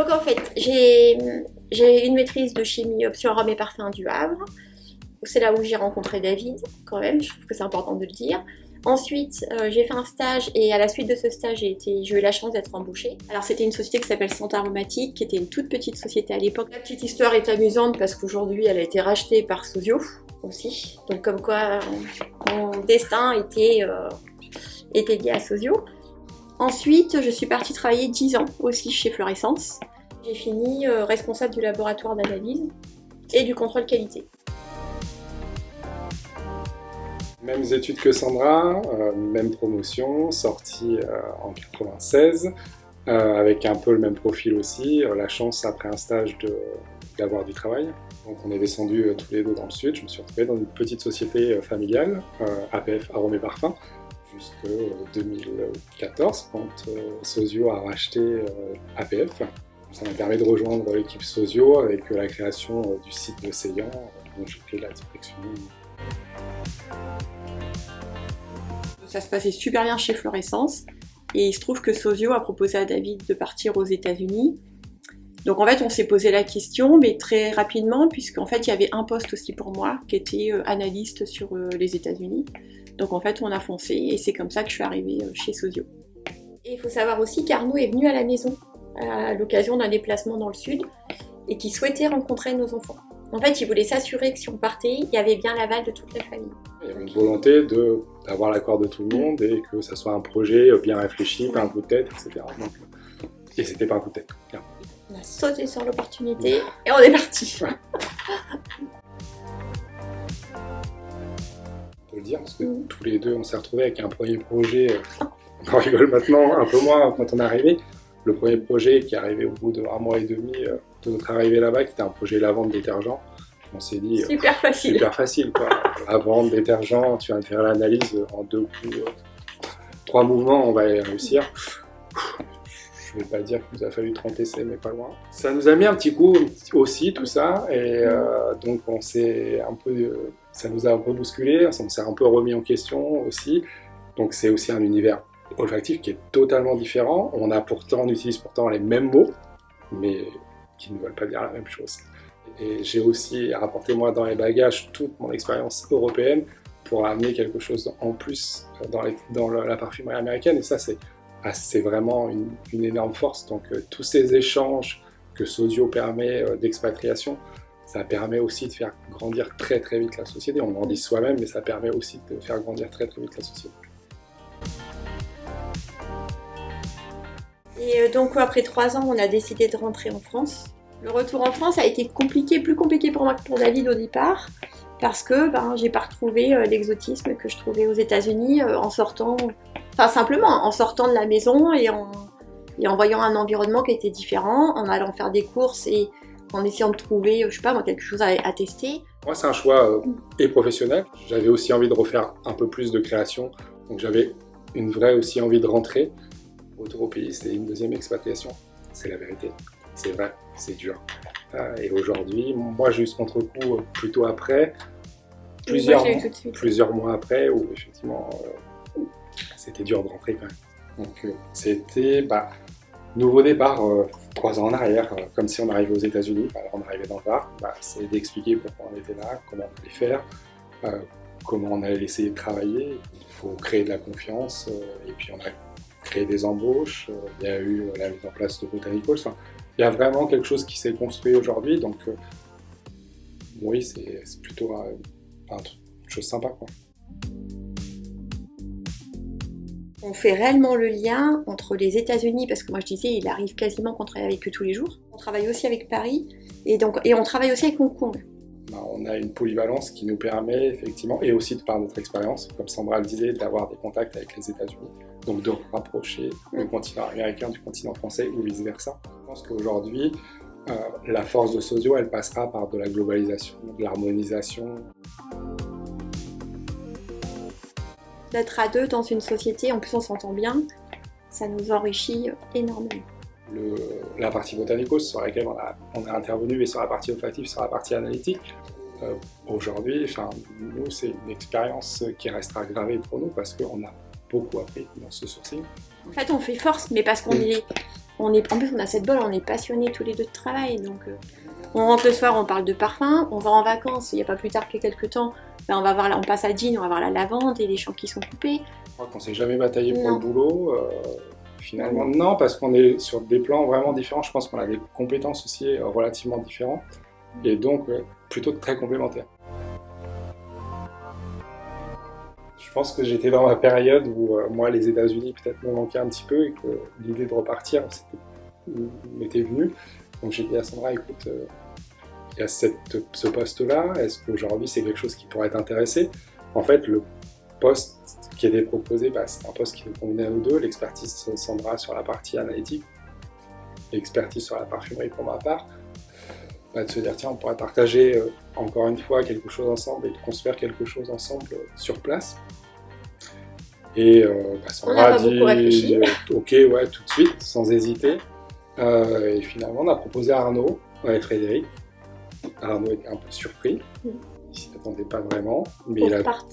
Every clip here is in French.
Donc en fait, j'ai une maîtrise de chimie option arômes et parfums du Havre. C'est là où j'ai rencontré David, quand même, je trouve que c'est important de le dire. Ensuite, j'ai fait un stage et à la suite de ce stage, j'ai eu la chance d'être embauchée. Alors c'était une société qui s'appelle Santa Aromatique, qui était une toute petite société à l'époque. La petite histoire est amusante parce qu'aujourd'hui, elle a été rachetée par Sozio aussi. Donc comme quoi, mon destin était lié à Sozio. Ensuite, je suis partie travailler 10 ans aussi chez Fluorescence. J'ai fini responsable du laboratoire d'analyse et du contrôle qualité. Mêmes études que Sandra, même promotion, sortie en 96, avec un peu le même profil aussi, la chance après un stage d'avoir du travail. Donc on est descendus tous les deux dans le sud, je me suis retrouvé dans une petite société familiale, APF Arômes et Parfums, jusqu'en 2014 quand Sozio a racheté APF. Ça m'a permis de rejoindre l'équipe Sozio avec la création du site de Seillan, dont j'ai fait la direction. Ça se passait super bien chez Fluorescence et il se trouve que Sozio a proposé à David de partir aux États-Unis. Donc en fait on s'est posé la question, mais très rapidement, puisqu'en fait il y avait un poste aussi pour moi qui était analyste sur les États-Unis. Donc en fait on a foncé et c'est comme ça que je suis arrivée chez Sozio. Et il faut savoir aussi qu'Arnaud est venu à la maison à l'occasion d'un déplacement dans le sud et qu'il souhaitait rencontrer nos enfants. En fait, il voulait s'assurer que si on partait, il y avait bien l'aval de toute la famille. Il y avait une volonté d'avoir l'accord de tout le monde et que ça soit un projet bien réfléchi, pas un coup de tête, etc. Donc, et c'était pas un coup de tête. Clairement. On a sauté sur l'opportunité et on est parti. Ouais. On peut le dire parce que tous les deux, on s'est retrouvés avec un premier projet. On rigole maintenant, un peu moins quand on est arrivé. Le premier projet qui est arrivé au bout de 1 mois et demi de notre arrivée là-bas, qui était un projet lavande détergent. On s'est dit super facile quoi. Lavande, détergent, tu viens de faire l'analyse en 2 coups, 3 mouvements, on va y réussir. Je ne vais pas dire qu'il nous a fallu 30 essais, mais pas loin. Ça nous a mis un petit coup aussi, tout ça, et donc ça nous a un peu bousculé, on s'est un peu remis en question aussi. Donc c'est aussi un univers olfactif qui est totalement différent. On utilise pourtant les mêmes mots, mais qui ne veulent pas dire la même chose. Et j'ai aussi rapporté moi dans les bagages toute mon expérience européenne pour amener quelque chose en plus dans la parfumerie américaine. Et ça, c'est vraiment une énorme force. Donc tous ces échanges que Sozio permet d'expatriation, ça permet aussi de faire grandir très très vite la société. On grandit soi-même, mais ça permet aussi de faire grandir très très vite la société. Et donc après 3 ans, on a décidé de rentrer en France. Le retour en France a été plus compliqué pour moi que pour David au départ, parce que j'ai pas retrouvé l'exotisme que je trouvais aux États-Unis en sortant de la maison et en voyant un environnement qui était différent, en allant faire des courses et en essayant de trouver, quelque chose à tester. Moi, c'est un choix et professionnel. J'avais aussi envie de refaire un peu plus de création, donc j'avais une vraie aussi envie de rentrer. Retour au pays, c'est une deuxième expatriation, c'est la vérité. C'est vrai, c'est dur. Et aujourd'hui, moi j'ai eu ce contre-coup plutôt après, plusieurs mois après, où effectivement c'était dur de rentrer quand même. Donc c'était nouveau départ 3 ans en arrière, comme si on arrivait aux États-Unis. Alors on arrivait dans le Var, c'est d'expliquer pourquoi on était là, comment on allait faire, comment on allait essayer de travailler. Il faut créer de la confiance, et puis on a créé des embauches, il y a eu la mise en place de Botanicals. Enfin, il y a vraiment quelque chose qui s'est construit aujourd'hui, donc oui, c'est plutôt une chose sympa, quoi. On fait réellement le lien entre les États-Unis, parce que moi je disais, il arrive quasiment qu'on travaille avec eux tous les jours. On travaille aussi avec Paris, et on travaille aussi avec Hong Kong. On a une polyvalence qui nous permet effectivement, et aussi de par notre expérience, comme Sandra le disait, d'avoir des contacts avec les États-Unis, donc de rapprocher le continent américain du continent français ou vice-versa. Je pense qu'aujourd'hui, la force de Sozio, elle passera par de la globalisation, de l'harmonisation. D'être à deux dans une société, en plus on s'entend bien, ça nous enrichit énormément. La partie Botanicals sur laquelle on a intervenu et sur la partie olfactive, sur la partie analytique, aujourd'hui, nous, c'est une expérience qui restera gravée pour nous parce qu'on a beaucoup appris dans ce sourcing. En fait, on fait force, mais parce qu'on En plus, on a cette bol, on est passionnés tous les deux de travail. Donc, on rentre le soir, on parle de parfum. On va en vacances, il n'y a pas plus tard que quelques temps. Ben, on passe à Jean, on va voir la lavande et les champs qui sont coupés. Je crois qu'on s'est jamais bataillé pour Non. le boulot. Finalement, non, parce qu'on est sur des plans vraiment différents. Je pense qu'on a des compétences aussi relativement différentes. Et donc, plutôt très complémentaires. Je pense que j'étais dans ma période où moi, les États-Unis peut-être me manquaient un petit peu et que l'idée de repartir m'était venue. Donc j'ai dit à Sandra, écoute, il y a ce poste-là, est-ce qu'aujourd'hui c'est quelque chose qui pourrait t'intéresser? En fait, le poste qui était proposé, c'est un poste qui nous convenait à nous deux, l'expertise de Sandra sur la partie analytique, l'expertise sur la parfumerie pour ma part, de se dire tiens, on pourrait partager encore une fois quelque chose ensemble et de construire quelque chose ensemble sur place. Et Sandra a dit ok, ouais, tout de suite, sans hésiter. Et finalement, on a proposé à Arnaud et Frédéric. Arnaud était un peu surpris, il s'y attendait pas vraiment, mais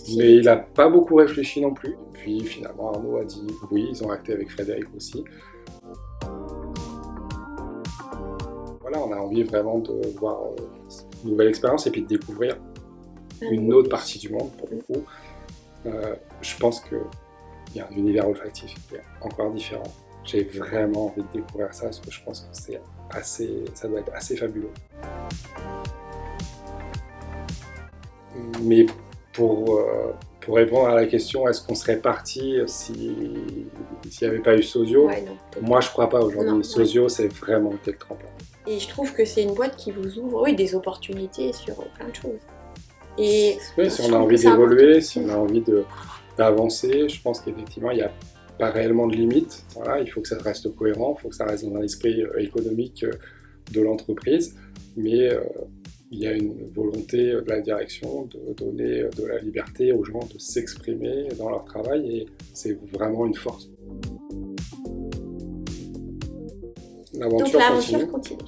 il n'a pas beaucoup réfléchi non plus. Puis finalement, Arnaud a dit oui, ils ont acté avec Frédéric aussi. Voilà, on a envie vraiment de voir une nouvelle expérience et puis de découvrir une autre partie du monde pour le coup. Je pense qu'il y a un univers olfactif qui est encore différent. J'ai vraiment envie de découvrir ça parce que je pense que ça doit être assez fabuleux. Mais pour répondre à la question, est-ce qu'on serait parti s'il n'y avait pas eu Sozio? Ouais, non, moi, je crois pas aujourd'hui. Sozio, c'est vraiment quel tremplin. Et je trouve que c'est une boîte qui vous ouvre des opportunités sur plein de choses. Et si on a envie d'évoluer, si on a envie d'avancer, je pense qu'effectivement, il n'y a pas réellement de limite. Voilà, il faut que ça reste cohérent, il faut que ça reste dans un esprit économique de l'entreprise, mais il y a une volonté de la direction de donner de la liberté aux gens de s'exprimer dans leur travail et c'est vraiment une force. Donc l'aventure continue.